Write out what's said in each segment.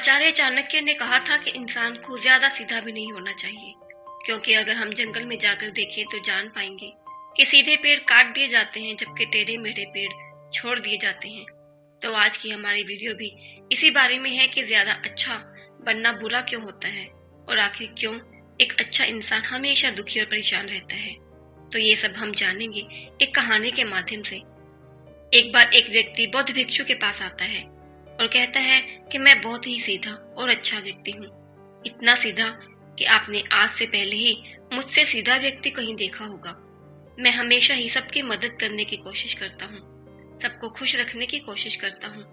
आचार्य चाणक्य ने कहा था कि इंसान को ज्यादा सीधा भी नहीं होना चाहिए, क्योंकि अगर हम जंगल में जाकर देखें तो जान पाएंगे कि सीधे पेड़ काट दिए जाते हैं जबकि टेढ़े मेढ़े पेड़ छोड़ दिए जाते हैं। तो आज की हमारी वीडियो भी इसी बारे में है कि ज्यादा अच्छा बनना बुरा क्यों होता है और आखिर क्यों एक अच्छा इंसान हमेशा दुखी और परेशान रहता है। तो ये सब हम जानेंगे एक कहानी के माध्यम से। एक बार एक व्यक्ति बौद्ध भिक्षु के पास आता है और कहता है कि मैं बहुत ही सीधा और अच्छा व्यक्ति हूँ, इतना सीधा कि आपने आज से पहले ही मुझसे सीधा व्यक्ति कहीं देखा होगा। मैं हमेशा ही सबकी मदद करने की कोशिश करता हूँ, सबको खुश रखने की कोशिश करता हूँ,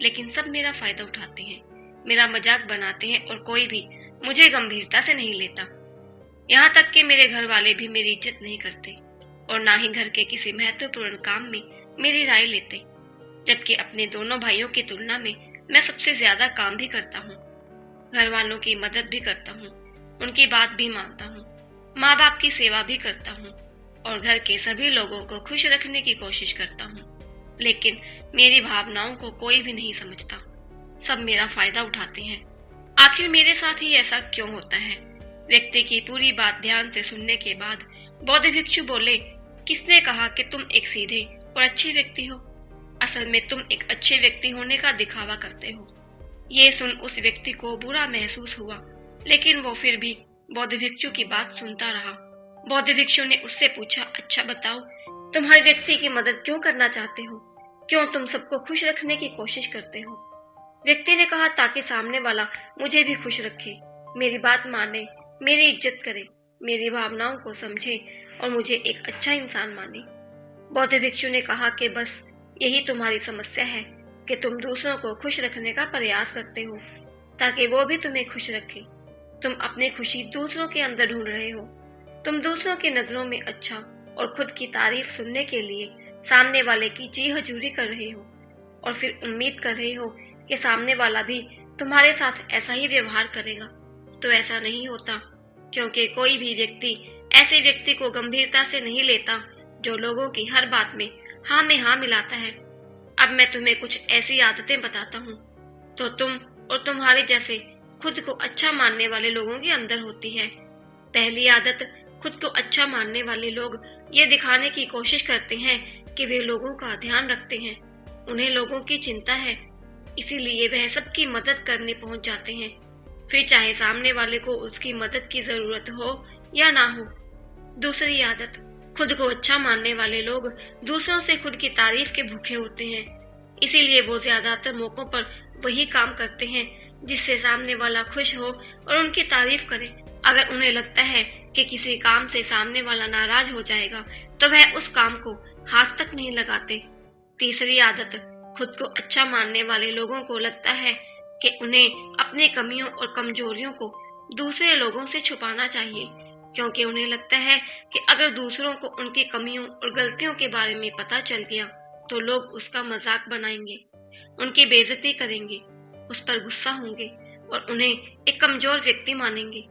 लेकिन सब मेरा फायदा उठाते हैं, मेरा मजाक बनाते हैं और कोई भी मुझे गंभीरता से नहीं लेता। यहाँ तक कि मेरे घर वाले भी मेरी इज्जत नहीं करते और ना ही घर के किसी महत्वपूर्ण काम में मेरी राय लेते, जबकि अपने दोनों भाइयों की तुलना में मैं सबसे ज्यादा काम भी करता हूँ, घर वालों की मदद भी करता हूँ, उनकी बात भी मानता हूँ, माँ बाप की सेवा भी करता हूँ और घर के सभी लोगों को खुश रखने की कोशिश करता हूँ। लेकिन मेरी भावनाओं को कोई भी नहीं समझता, सब मेरा फायदा उठाते हैं। आखिर मेरे साथ ही ऐसा क्यों होता है? व्यक्ति की पूरी बात ध्यान से सुनने के बाद बौद्ध भिक्षु बोले, किसने कहा कि तुम एक सीधे और अच्छे व्यक्ति हो? असल में तुम एक अच्छे व्यक्ति होने का दिखावा करते हो। ये सुन उस व्यक्ति को बुरा महसूस हुआ, लेकिन वो फिर भी बौद्ध भिक्षु की बात सुनता रहा। बौद्ध भिक्षु ने उससे पूछा, अच्छा बताओ, तुम हर व्यक्ति की मदद क्यों करना चाहते हो? क्यों तुम सबको खुश रखने की कोशिश करते हो? व्यक्ति ने कहा, ताकि सामने वाला मुझे भी खुश रखे, मेरी बात माने, मेरी इज्जत करे, मेरी भावनाओं को समझे और मुझे एक अच्छा इंसान माने। बौद्ध भिक्षु ने कहा कि बस यही तुम्हारी समस्या है कि तुम दूसरों को खुश रखने का प्रयास करते हो ताकि वो भी तुम्हें खुश रखें। तुम अपनी खुशी दूसरों के अंदर ढूंढ रहे हो। तुम दूसरों की नजरों में अच्छा और खुद की तारीफ सुनने के लिए सामने वाले की जी हजूरी कर रहे हो और फिर उम्मीद कर रहे हो कि सामने वाला भी तुम्हारे साथ ऐसा ही व्यवहार करेगा। तो ऐसा नहीं होता, क्योंकि कोई भी व्यक्ति ऐसे व्यक्ति को गंभीरता से नहीं लेता जो लोगों की हर बात में हाँ में हाँ मिलाता है। अब मैं तुम्हें कुछ ऐसी आदतें बताता हूँ तो तुम और तुम्हारे जैसे खुद को अच्छा मानने वाले लोगों के अंदर होती है। पहली आदत, खुद को अच्छा मानने वाले लोग ये दिखाने की कोशिश करते हैं कि वे लोगों का ध्यान रखते हैं, उन्हें लोगों की चिंता है, इसीलिए वह सबकी मदद करने पहुंच जाते हैं, फिर चाहे सामने वाले को उसकी मदद की जरूरत हो या ना हो। दूसरी आदत, खुद को अच्छा मानने वाले लोग दूसरों से खुद की तारीफ के भूखे होते हैं, इसीलिए वो ज्यादातर मौकों पर वही काम करते हैं जिससे सामने वाला खुश हो और उनकी तारीफ करे। अगर उन्हें लगता है कि किसी काम से सामने वाला नाराज हो जाएगा तो वह उस काम को हाथ तक नहीं लगाते। तीसरी आदत, खुद को अच्छा मानने वाले लोगों को लगता है कि उन्हें अपनी कमियों और कमजोरियों को दूसरे लोगों से छुपाना चाहिए, क्योंकि उन्हें लगता है कि अगर दूसरों को उनकी कमियों और गलतियों के बारे में पता चल गया तो लोग उसका मजाक बनाएंगे, उनकी बेइज्जती करेंगे, उस पर गुस्सा होंगे और उन्हें एक कमजोर व्यक्ति मानेंगे।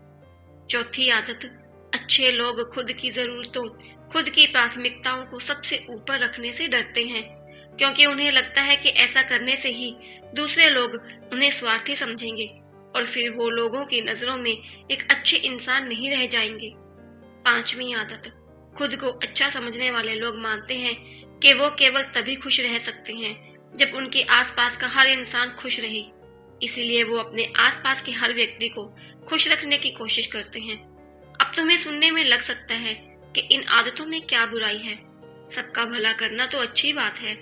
चौथी आदत, अच्छे लोग खुद की जरूरतों, खुद की प्राथमिकताओं को सबसे ऊपर रखने से डरते हैं, क्योंकि उन्हें लगता है कि ऐसा करने से ही दूसरे लोग उन्हें स्वार्थी समझेंगे और फिर वो लोगों की नजरों में एक अच्छे इंसान नहीं रह जाएंगे। पांचवी आदत, खुद को अच्छा समझने वाले लोग मानते हैं कि वो केवल तभी खुश रह सकते हैं जब उनके आसपास का हर इंसान खुश रहे, इसीलिए वो अपने आसपास के हर व्यक्ति को खुश रखने की कोशिश करते हैं। अब तुम्हें सुनने में लग सकता है कि इन आदतों में क्या बुराई है, सबका भला करना तो अच्छी बात है,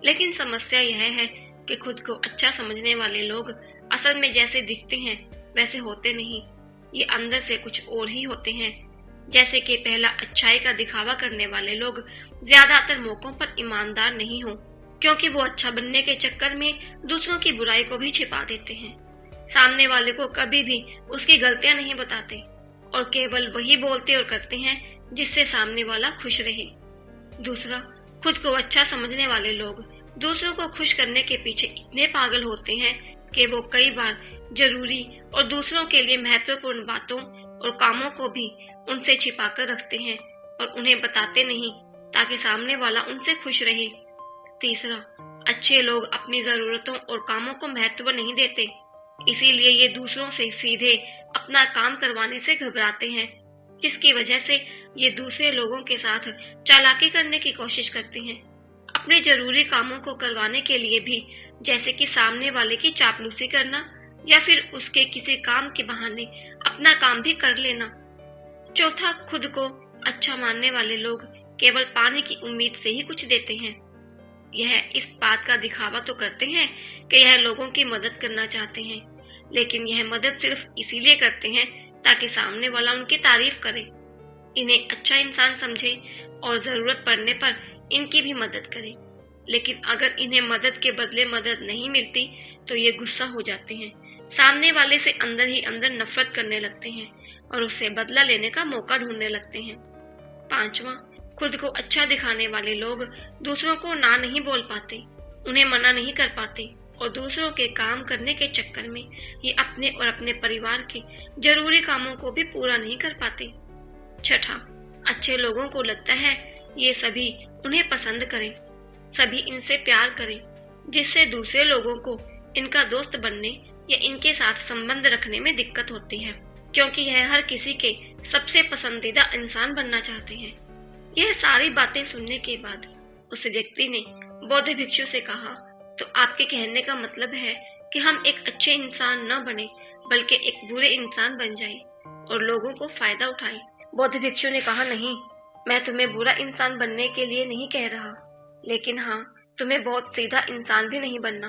लेकिन समस्या यह है कि खुद को अच्छा समझने वाले लोग असल में जैसे दिखते हैं वैसे होते नहीं, ये अंदर से कुछ और ही होते हैं। जैसे कि पहला, अच्छाई का दिखावा करने वाले लोग ज्यादातर मौकों पर ईमानदार नहीं हो, क्योंकि वो अच्छा बनने के चक्कर में दूसरों की बुराई को भी छिपा देते हैं, सामने वाले को कभी भी उसकी गलतियां नहीं बताते और केवल वही बोलते और करते हैं जिससे सामने वाला खुश रहे। दूसरा, खुद को अच्छा समझने वाले लोग दूसरों को खुश करने के पीछे इतने पागल होते हैं कि वो कई बार जरूरी और दूसरों के लिए महत्वपूर्ण बातों और कामों को भी उनसे छिपाकर रखते हैं और उन्हें बताते नहीं ताकि सामने वाला उनसे खुश रहे। तीसरा, अच्छे लोग अपनी जरूरतों और कामों को महत्व नहीं देते, इसीलिए ये दूसरों से सीधे अपना काम करवाने से घबराते हैं, जिसकी वजह से ये दूसरे लोगों के साथ चालाकी करने की कोशिश करते हैं। अपने जरूरी कामों को करवाने के लिए भी, जैसे कि सामने वाले की चापलूसी करना या फिर उसके किसी काम के बहाने अपना काम भी कर लेना। चौथा, खुद को अच्छा मानने वाले लोग केवल पाने की उम्मीद से ही कुछ देते हैं। यह इस बात का दिखावा तो करते हैं कि यह लोगों की मदद करना चाहते हैं, लेकिन यह मदद सिर्फ इसीलिए करते हैं ताकि सामने वाला उनकी तारीफ करे, इन्हें अच्छा इंसान समझे और जरूरत पड़ने पर इनकी भी मदद करे। लेकिन अगर इन्हें मदद के बदले मदद नहीं मिलती तो ये गुस्सा हो जाते हैं, सामने वाले से अंदर ही अंदर नफरत करने लगते हैं और उससे बदला लेने का मौका ढूंढने लगते हैं। पांचवा, खुद को अच्छा दिखाने वाले लोग दूसरों को ना नहीं बोल पाते, उन्हें मना नहीं कर पाते और दूसरों के काम करने के चक्कर में ये अपने और अपने परिवार के जरूरी कामों को भी पूरा नहीं कर पाते। छठा, अच्छे लोगों को लगता है ये सभी उन्हें पसंद करें, सभी इनसे प्यार करें, जिससे दूसरे लोगों को इनका दोस्त बनने या इनके साथ संबंध रखने में दिक्कत होती है, क्योंकि यह हर किसी के सबसे पसंदीदा इंसान बनना चाहते हैं। यह सारी बातें सुनने के बाद उस व्यक्ति ने बौद्ध भिक्षु से कहा, तो आपके कहने का मतलब है कि हम एक अच्छे इंसान न बने बल्कि एक बुरे इंसान बन जाएं और लोगों को फायदा उठाएं। बौद्ध भिक्षु ने कहा, नहीं, मैं तुम्हें बुरा इंसान बनने के लिए नहीं कह रहा, लेकिन हाँ, तुम्हें बहुत सीधा इंसान भी नहीं बनना।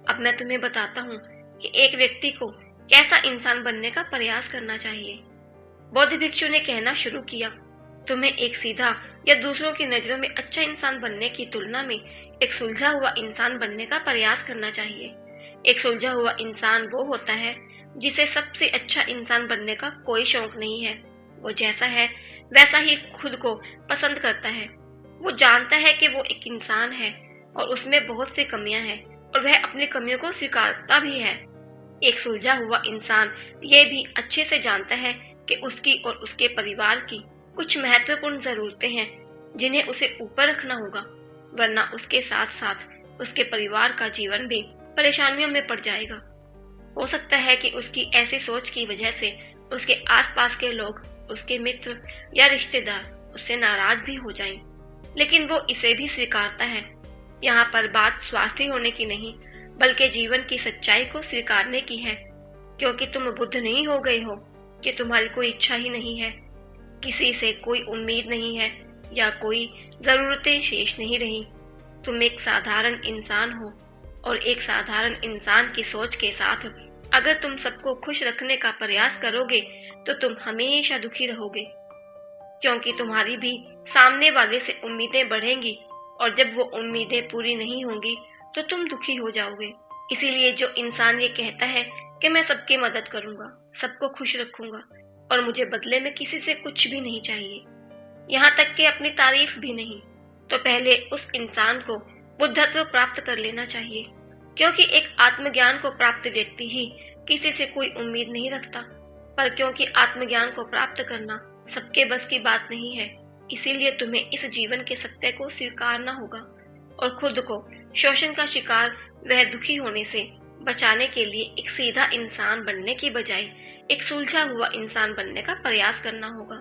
अब मैं तुम्हें बताता हूँ कि एक व्यक्ति को कैसा इंसान बनने का प्रयास करना चाहिए। बौद्ध भिक्षु ने कहना शुरू किया, तुम्हें एक सीधा या दूसरों की नजरों में अच्छा इंसान बनने की तुलना में एक सुलझा हुआ इंसान बनने का प्रयास करना चाहिए। एक सुलझा हुआ इंसान वो होता है जिसे सबसे अच्छा इंसान बनने का कोई शौक नहीं है। वो जैसा है वैसा ही खुद को पसंद करता है। वो जानता है कि वो एक इंसान है और उसमें बहुत सी कमियां हैं और वह अपनी कमियों को स्वीकारता भी है। एक सुलझा हुआ इंसान ये भी अच्छे से जानता है कि उसकी और उसके परिवार की कुछ महत्वपूर्ण जरूरतें हैं जिन्हें उसे ऊपर रखना होगा, वरना उसके साथ साथ उसके परिवार का जीवन भी परेशानियों में पड़ जाएगा। हो सकता है कि उसकी ऐसी सोच की वजह से उसके आसपास के लोग, उसके मित्र या रिश्तेदार उससे नाराज भी हो जाएं, लेकिन वो इसे भी स्वीकारता है। यहाँ पर बात स्वार्थी होने की नहीं बल्कि जीवन की सच्चाई को स्वीकारने की है, क्योंकि तुम बुद्ध नहीं हो गए हो कि तुम्हारी कोई इच्छा ही नहीं है, किसी से कोई उम्मीद नहीं है या कोई जरूरतें शेष नहीं रही। तुम एक साधारण इंसान हो और एक साधारण इंसान की सोच के साथ अगर तुम सबको खुश रखने का प्रयास करोगे तो तुम हमेशा दुखी रहोगे, क्योंकि तुम्हारी भी सामने वाले से उम्मीदें बढ़ेंगी और जब वो उम्मीदें पूरी नहीं होंगी तो तुम दुखी हो जाओगे। इसीलिए जो इंसान ये कहता है कि मैं सबकी मदद करूंगा, सबको खुश रखूंगा और मुझे बदले में किसी से कुछ भी नहीं चाहिए, यहाँ तक कि अपनी तारीफ भी नहीं, तो पहले उस इंसान को बुद्धत्व प्राप्त कर लेना चाहिए, क्योंकि एक आत्मज्ञान को प्राप्त व्यक्ति ही किसी से कोई उम्मीद नहीं रखता। पर क्योंकि आत्मज्ञान को प्राप्त करना सबके बस की बात नहीं है, इसीलिए तुम्हें इस जीवन के सत्य को स्वीकारना होगा और खुद को शोषण का शिकार वह दुखी होने से बचाने के लिए एक सीधा इंसान बनने की बजाय एक सुलझा हुआ इंसान बनने का प्रयास करना होगा।